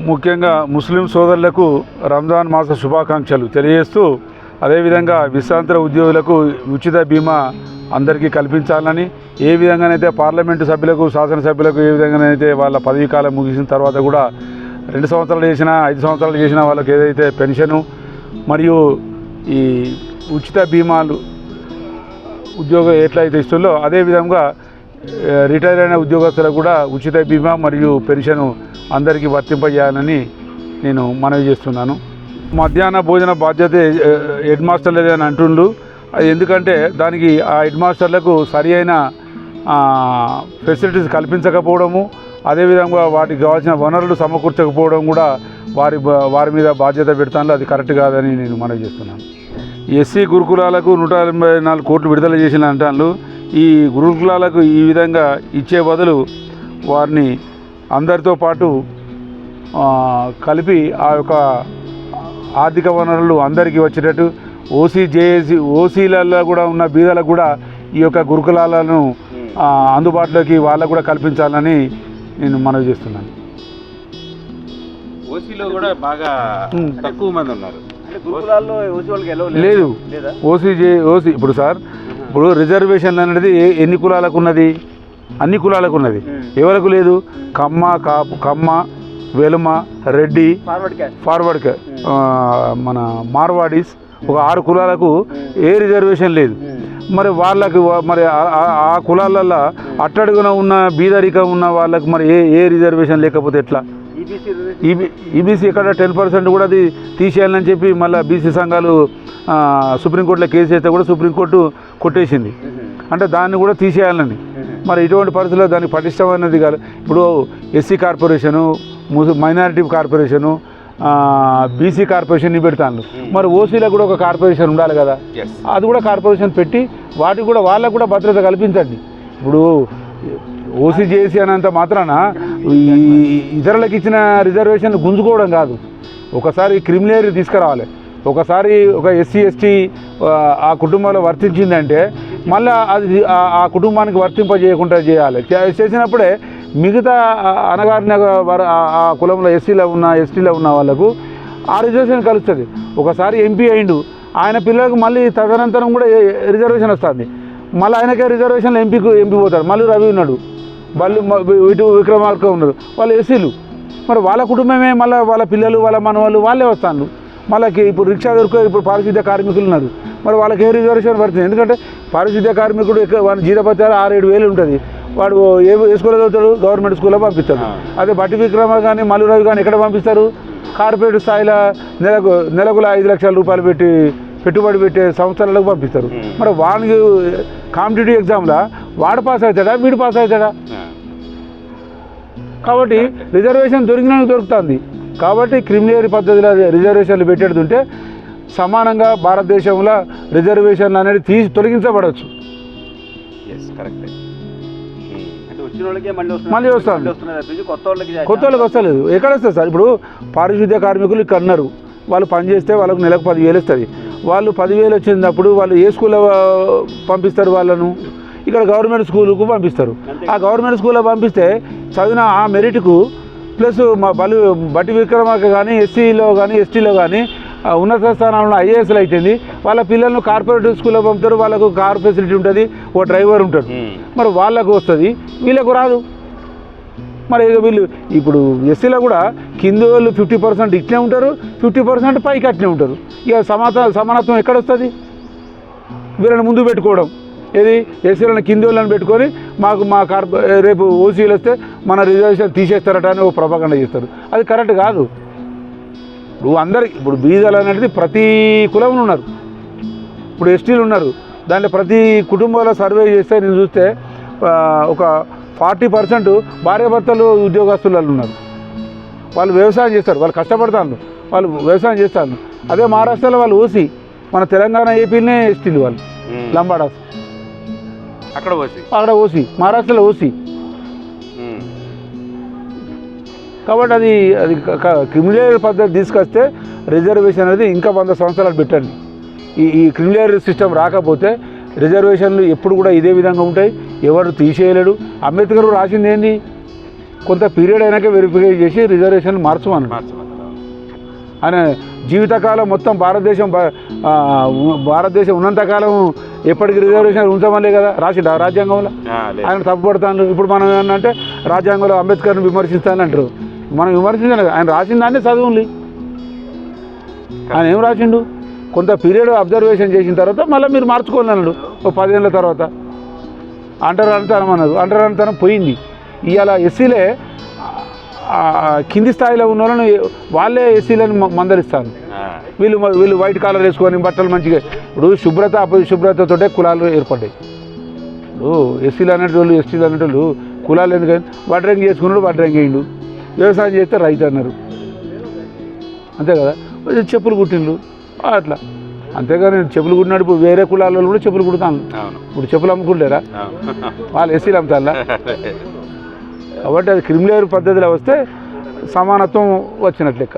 ముఖ్యంగా ముస్లిం సోదరులకు రంజాన్ మాస శుభాకాంక్షలు తెలియజేస్తూ అదేవిధంగా విశ్రాంత ఉద్యోగులకు ఉచిత బీమా అందరికీ కల్పించాలని, ఏ విధంగానైతే పార్లమెంటు సభ్యులకు శాసనసభ్యులకు ఏ విధంగానైతే వాళ్ళ పదవీ కాలం ముగిసిన తర్వాత కూడా 2 సంవత్సరాలు చేసినా 5 సంవత్సరాలు చేసినా వాళ్ళకి ఏదైతే పెన్షను మరియు ఈ ఉచిత బీమాలు ఉద్యోగం ఎట్లయితే ఇస్తుందో అదేవిధంగా రిటైర్ అయిన ఉద్యోగస్తులకు కూడా ఉచిత బీమా మరియు పెన్షను అందరికీ వర్తింపజేయాలని నేను మనవి చేస్తున్నాను. మధ్యాహ్న భోజన బాధ్యత హెడ్ మాస్టర్లదే అని అంటుండ్రు. అది ఎందుకంటే దానికి ఆ హెడ్ మాస్టర్లకు సరి అయిన ఫెసిలిటీస్ కల్పించకపోవడము, అదేవిధంగా వాటికి కావాల్సిన వనరులు సమకూర్చకపోవడం కూడా వారి మీద బాధ్యత పెడతాను. అది కరెక్ట్ కాదని నేను మనవి చేస్తున్నాను. ఎస్సీ గురుకులాలకు 184 కోట్లు విడుదల చేసిన అంటాను. ఈ గురుకులాలకు ఈ విధంగా ఇచ్చే బదులు వారిని అందరితో పాటు కలిపి ఆ యొక్క ఆర్థిక వనరులు అందరికీ వచ్చేటట్టు ఓసీ జేఏసీ ఓసీలలో కూడా ఉన్న బీదలకు కూడా ఈ యొక్క గురుకులాలను అందుబాటులోకి వాళ్ళకు కూడా కల్పించాలని నేను మనవి చేస్తున్నాను. ఓసీలో కూడా బాగా తక్కువ మంది ఉన్నారు. లేదు ఓసీ ఇప్పుడు సార్ ఇప్పుడు రిజర్వేషన్ అనేది ఎన్ని కులాలకు ఉన్నది? అన్ని కులాలకు ఉన్నది. ఎవరికి లేదు? కమ్మ, కాపు, కమ్మ, వెలుమ, రెడ్డి, ఫార్వర్డ్ మన మార్వాడీస్ ఒక 6 కులాలకు ఏ రిజర్వేషన్ లేదు. మరి వాళ్ళకు మరి ఆ కులాలల్లో అట్టడుగున ఉన్న బీదరికం ఉన్న వాళ్ళకు మరి ఏ రిజర్వేషన్ లేకపోతే ఎట్లా? ఈబీసీ ఎక్కడ 10% కూడా అది తీసేయాలని చెప్పి మళ్ళీ బీసీ సంఘాలు సుప్రీంకోర్టులో కేసు అయితే కూడా సుప్రీంకోర్టు కొట్టేసింది. అంటే దాన్ని కూడా తీసేయాలని. మరి ఇటువంటి పరిస్థితుల్లో దానికి పటిష్టమైనది కాదు. ఇప్పుడు SC corporation, minority corporation, BC corporation పెడతాను. మరి ఓసీలకు కూడా ఒక కార్పొరేషన్ ఉండాలి కదా. అది కూడా కార్పొరేషన్ పెట్టి వాటికి కూడా వాళ్ళకు కూడా భద్రత కల్పించండి. ఇప్పుడు ఓసీ జేఏసీ అనంత మాత్రాన ఇతరులకు ఇచ్చిన రిజర్వేషన్ గుంజుకోవడం కాదు. ఒకసారి క్రిమినల్ తీసుకురావాలి. ఒకసారి ఒక ఎస్సీ ఎస్టీ ఆ కుటుంబంలో వర్తించిందంటే మళ్ళీ అది ఆ కుటుంబానికి వర్తింపజేయకుండా చేయాలి. చేసినప్పుడే మిగతా అనగారిన ఆ కులంలో ఎస్సీలో ఉన్న ఎస్టీలో ఉన్న వాళ్ళకు ఆ రిజర్వేషన్ కలుస్తుంది. ఒకసారి ఎంపీ అయిండు, ఆయన పిల్లలకు మళ్ళీ తదనంతరం కూడా రిజర్వేషన్ వస్తుంది. మళ్ళీ ఆయనకే రిజర్వేషన్లో ఎంపీ పోతాడు. మళ్ళీ రవి ఉన్నాడు, వాళ్ళు ఇటు విక్రమార్క ఉన్నారు, వాళ్ళు ఎస్సీలు. మరి వాళ్ళ కుటుంబమే మళ్ళీ వాళ్ళ పిల్లలు వాళ్ళ మనవాళ్ళు వాళ్ళే వస్తాను. వాళ్ళకి ఇప్పుడు రిక్షా దొరికే ఇప్పుడు పారిశుద్ధ్య కార్మికులు ఉన్నారు. మరి వాళ్ళకి ఏ రిజర్వేషన్ పడుతుంది? ఎందుకంటే పారిశుద్ధ్య కార్మికుడు వాళ్ళ జీతపత్యాలు 6-7 వేలు ఉంటుంది. వాడు ఏ స్కూల్లో చదువుతాడు? గవర్నమెంట్ స్కూల్లో పంపిస్తాడు. అదే బట్టి విక్రమ కానీ మల్లు రవి కానీ ఎక్కడ పంపిస్తారు? కార్పొరేట్ స్థాయిలో నెలకు 5 లక్షల రూపాయలు పెట్టి పెట్టుబడి పెట్టే సంస్థలకు పంపిస్తారు. మరి వానికి కాంపిటేటివ్ ఎగ్జామ్లో వాడు పాస్ అవుతాడా వీడు పాస్ అవుతాడా? కాబట్టి రిజర్వేషన్ దొరుకుతుంది. కాబట్టి క్రిమినల్ పద్ధతిలో రిజర్వేషన్లు పెట్టేటుంటే సమానంగా భారతదేశంలో రిజర్వేషన్లు అనేది తొలగించబడవచ్చు. మళ్ళీ వస్తాను, కొత్త వాళ్ళకి వస్తలేదు. ఎక్కడ వస్తుంది సార్? ఇప్పుడు పారిశుద్ధ్య కార్మికులు ఇక్కడ అన్నారు, వాళ్ళు పనిచేస్తే వాళ్ళకు నెలకు 10,000 వస్తుంది. వాళ్ళు 10,000 వచ్చినప్పుడు వాళ్ళు ఏ స్కూల్లో పంపిస్తారు? వాళ్ళను ఇక్కడ గవర్నమెంట్ స్కూలుకు పంపిస్తారు. ఆ గవర్నమెంట్ స్కూల్లో పంపిస్తే చదివిన ఆ మెరిట్కు ప్లస్ బట్టి విక్రమార్క కానీ ఎస్సీలో కానీ ఎస్టీలో కానీ ఉన్నత స్థానంలో ఐఏఎస్లు అవుతుంది. వాళ్ళ పిల్లలను కార్పొరేట్ స్కూల్లో పంపుతారు. వాళ్ళకు కార్ ఫెసిలిటీ ఉంటుంది, ఓ డ్రైవర్ ఉంటాడు. మరి వాళ్ళకు వస్తుంది, వీళ్ళకు రాదు. మరి వీళ్ళు ఇప్పుడు ఎస్సీలో కూడా కింద వాళ్ళు 50% ఇట్లే ఉంటారు, 50% పైకి అట్లే ఉంటారు. ఇక సమానత్వం ఎక్కడ వస్తుంది? వీళ్ళని ముందు పెట్టుకోవడం ఏది? ఎస్సీలను కింది వాళ్ళని పెట్టుకొని మా రేపు ఓసీలు వస్తే మన రిజర్వేషన్ తీసేస్తారట అని ఓ ప్రొపగండా చేస్తారు. అది కరెక్ట్ కాదు. ఇప్పుడు బీదలు అనేది ప్రతి కులంలో ఉన్నారు. ఇప్పుడు ఎస్టీలు ఉన్నారు, దాంట్లో ప్రతి కుటుంబంలో సర్వే చేస్తే నేను చూస్తే ఒక 40% భార్యాభర్తలు ఉద్యోగస్తులు ఉన్నారు. వాళ్ళు వ్యవసాయం చేస్తారు, వాళ్ళు కష్టపడతారు, వాళ్ళు వ్యవసాయం చేస్తారు. అదే మహారాష్ట్రలో వాళ్ళు ఓసీ, మన తెలంగాణ ఏపీనే ఎస్టీలు వాళ్ళు లంబాడాస్, అక్కడ ఓసీ, మహారాష్ట్రలో ఓసీ. కాబట్టి అది క్రిమినల్ పద్ధతి తీసుకొస్తే రిజర్వేషన్ అనేది ఇంకా 100 సంవత్సరాలు పెట్టండి. ఈ క్రిమినల్ సిస్టమ్ రాకపోతే రిజర్వేషన్లు ఎప్పుడు కూడా ఇదే విధంగా ఉంటాయి, ఎవరు తీసేయలేడు. అంబేద్కర్ రాసింది ఏంది? కొంత పీరియడ్ అయినాక వెరిఫై చేసి రిజర్వేషన్ మార్చమన్నాడు. ఆయన జీవితకాలం మొత్తం భారతదేశం ఉన్నంతకాలం ఎప్పటికి రిజర్వేషన్ ఉంచమలే కదా రాసిండు రాజ్యాంగంలో. ఆయన తప్పుపడతాను. ఇప్పుడు మనం ఏమన్నా రాజ్యాంగంలో అంబేద్కర్ని విమర్శిస్తానంటారు. మనం విమర్శించాలి, ఆయన రాసిన దాన్ని చదువుంది. ఆయన ఏం రాసిండు, కొంత పీరియడ్ అబ్జర్వేషన్ చేసిన తర్వాత మళ్ళీ మీరు మార్చుకోవాలి అన్నాడు. ఒక 10 ఏళ్ళ తర్వాత అంటరానితనం అన్నారు. అంటరానితనం పోయింది. ఇవాళ ఎస్సీలే కింది స్థాయిలో ఉన్న వాళ్ళని వాళ్ళే ఎస్సీలను మందలిస్తారు. వీళ్ళు వైట్ కాలర్ వేసుకొని బట్టలు మంచిగా. ఇప్పుడు శుభ్రత అపరిశుభ్రతతోటే కులాలు ఏర్పడ్డాయి. ఇప్పుడు ఎస్సీలు అనేటోళ్ళు ఎస్టీలు అనేటోళ్ళు కులాలు ఎందుకని వడ్రంగి చేసుకున్నాడు, వడ్రంగి అయ్యిండు. వ్యవసాయం చేస్తే రైతు అన్నారు, అంతే కదా. చెప్పులు కుట్టిండు అట్లా, అంతేగాని చెప్పులు కుట్టినాడు. ఇప్పుడు వేరే కులాలలో కూడా చెప్పులు కుడతాను. ఇప్పుడు చెప్పులు అమ్ముకుంటారా? వాళ్ళు ఎస్సీలు అమ్ముతారా? కాబట్టి అది క్రిమిలేయర్ పద్ధతిలో వస్తే సమానత్వం వచ్చినట్లు లెక్క.